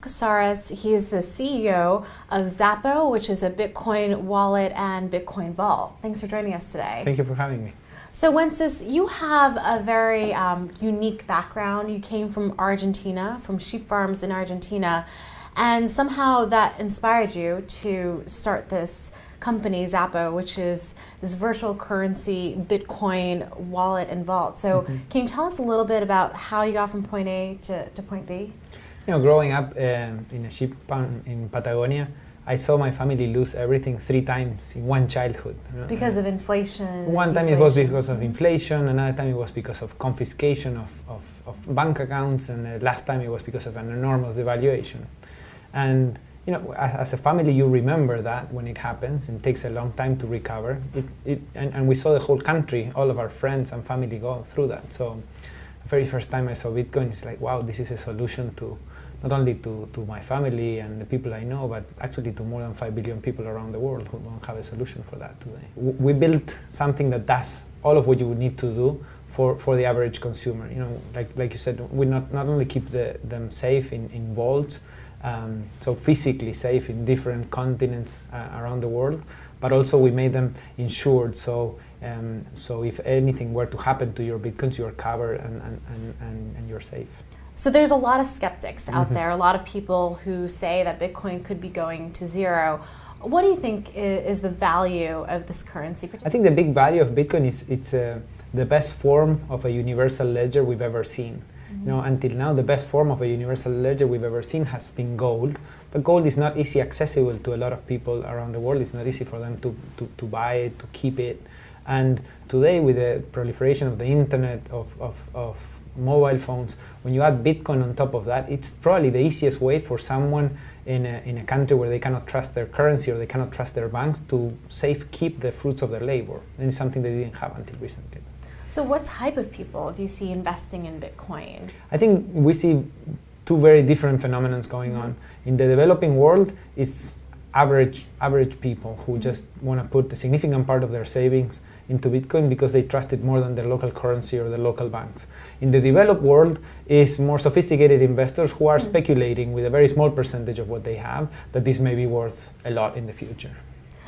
Casares. He is the CEO of Xapo, which is a Bitcoin wallet and Bitcoin vault. Thanks for joining us today. Thank you for having me. So Wences, you have a very unique background. You came from Argentina, from sheep farms in Argentina, and somehow that inspired you to start this company, Xapo, which is this virtual currency Bitcoin wallet and vault. So can you tell us a little bit about how you got from point A to point B? Growing up in a sheep farm in Patagonia, I saw my family lose everything 3 times in one childhood. Because of inflation? One time it was because of inflation, another time it was because of confiscation of bank accounts, and the last time it was because of an enormous devaluation. And as a family, you remember that when it happens, and it takes a long time to recover. And we saw the whole country, all of our friends and family go through that. So the very first time I saw Bitcoin, it's like, wow, this is a solution to not only to my family and the people I know, but actually to more than 5 billion people around the world who don't have a solution for that today. We built something that does all of what you would need to do for the average consumer. Like you said, we not only keep them safe in vaults, so physically safe in different continents around the world, but also we made them insured. So if anything were to happen to your Bitcoins, you're covered and you're safe. So there's a lot of skeptics out there, a lot of people who say that Bitcoin could be going to zero. What do you think is the value of this currency? I think the big value of Bitcoin is it's the best form of a universal ledger we've ever seen. Until now, the best form of a universal ledger we've ever seen has been gold. But gold is not easy accessible to a lot of people around the world. It's not easy for them to buy it, to keep it. And today, with the proliferation of the internet, of mobile phones, when you add Bitcoin on top of that, it's probably the easiest way for someone in a country where they cannot trust their currency or they cannot trust their banks to keep the fruits of their labor. And it's something they didn't have until recently. So what type of people do you see investing in Bitcoin? I think we see 2 very different phenomena going on. In the developing world, it's average people who just want to put a significant part of their savings into Bitcoin because they trust it more than their local currency or the local banks. In the developed world is more sophisticated investors who are speculating with a very small percentage of what they have that this may be worth a lot in the future.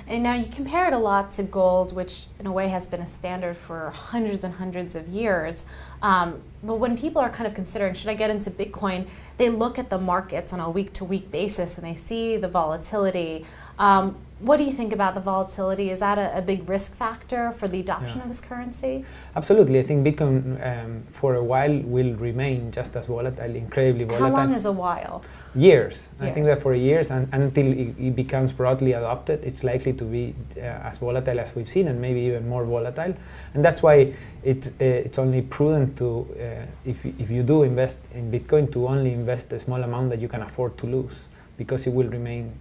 And now you compare it a lot to gold, which in a way has been a standard for hundreds and hundreds of years. But when people are kind of considering, should I get into Bitcoin, they look at the markets on a week-to-week basis and they see the volatility. What do you think about the volatility? Is that a big risk factor for the adoption of this currency? Absolutely. I think Bitcoin for a while will remain just as volatile, incredibly volatile. How long is a while? Years. I think that for years, and until it becomes broadly adopted, it's likely to be as volatile as we've seen, and maybe even more volatile. And that's why it's only prudent to, if you do invest in Bitcoin, to only invest a small amount that you can afford to lose, because it will remain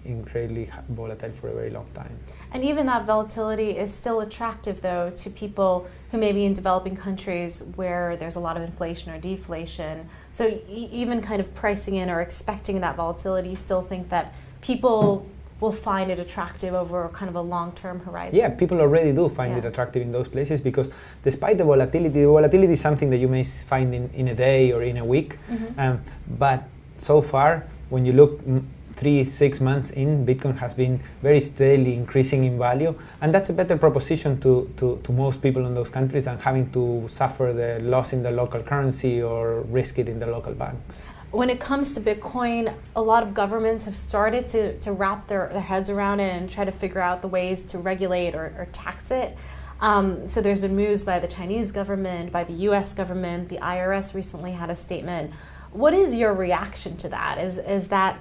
incredibly volatile for a very long time. And even that volatility is still attractive, though, to people who may be in developing countries where there's a lot of inflation or deflation. So even kind of pricing in or expecting that volatility, you still think that people will find it attractive over kind of a long-term horizon? Yeah, people already do find it attractive in those places, because despite the volatility is something that you may find in a day or in a week. But so far, when you look 3-6 months in, Bitcoin has been very steadily increasing in value, and that's a better proposition to most people in those countries than having to suffer the loss in the local currency or risk it in the local bank. When it comes to Bitcoin, a lot of governments have started to wrap their heads around it and try to figure out the ways to regulate or tax it. So there's been moves by the Chinese government, by the US government, the IRS recently had a statement. What is your reaction to that? Is that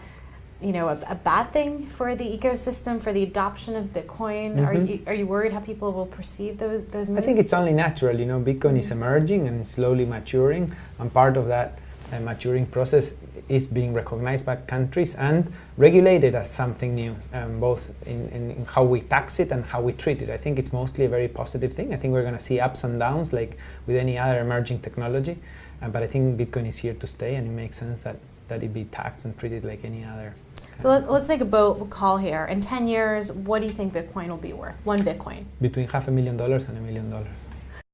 a bad thing for the ecosystem, for the adoption of Bitcoin? Are you worried how people will perceive those moves? I think it's only natural. Bitcoin is emerging and it's slowly maturing, and part of that maturing process is being recognized by countries and regulated as something new, both in how we tax it and how we treat it. I think it's mostly a very positive thing. I think we're going to see ups and downs like with any other emerging technology, but I think Bitcoin is here to stay, and it makes sense that it be taxed and treated like any other. So let's make a bold call here. In 10 years, what do you think Bitcoin will be worth? One Bitcoin? Between $500,000 and $1 million.